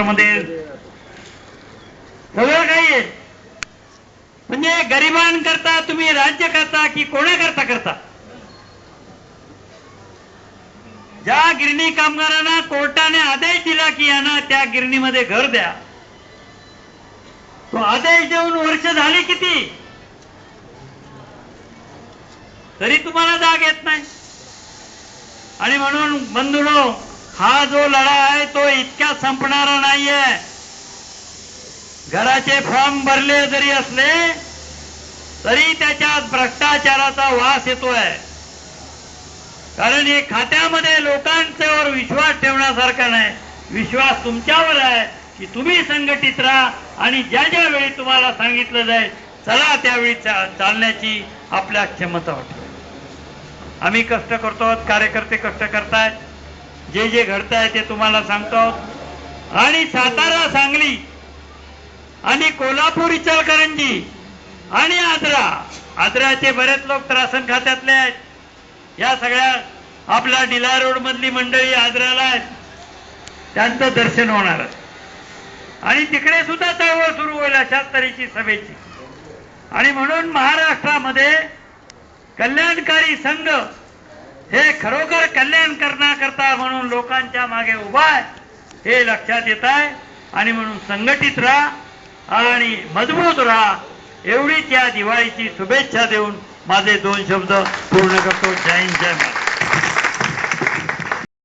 मध्ये सगळं काही आहे. म्हणजे गरिबांकरता तुम्ही राज्य करता की कोणाकरता करता? ज्या गिरणी कामगारांना कोर्टाने आदेश दिला की यांना त्या गिरणीमध्ये घर द्या, तो आदेश देऊन वर्ष झाली किती, तरी तुम्हाला जाग येत नाही. आणि म्हणून बंधूंनो, हा जो लढा आहे तो इतक्या संपणारा नाहीये. घराचे फॉर्म भरले जरी असले तरी त्याच्यात भ्रष्टाचाराचा वास येतोय. कारण हे खात्यामध्ये लोकांच्यावर विश्वास ठेवण्यासारखा नाही. विश्वास तुमच्यावर आहे की तुम्ही संघटित राहा आणि ज्या ज्या वेळी तुम्हाला सांगितलं जाईल चला त्यावेळी चालण्याची आपल्या क्षमता वाटते. आम्ही कष्ट करतो, कार्यकर्ते कष्ट करतायत, जे जे घडतंय ते तुम्हाला सांगतो. आणि सातारा, सांगली आणि कोल्हापूर, इचलकरंजी आणि आजराचे बरेच लोक त्रासन खात्यातले आहेत. या सगळ्या आपल्या डिला रोड मधली मंडळी आजराला आहेत, त्यांचं दर्शन होणार आणि तिकडे सुद्धा चळवळ सुरू होईल अशाच तऱ्हेची सभेची. आणि म्हणून महाराष्ट्रामध्ये कल्याणकारी संघ हे खरोखर कल्याण करण्याकरता म्हणून लोकांच्या मागे उभा आहे हे लक्षात येत आहे. आणि म्हणून संघटित राहा आणि मजबूत राहा एवढीच या दिवाळीची शुभेच्छा देऊन माझे 2 शब्द पूर्ण करतो. जय हिंद, जय महाराष्ट्र.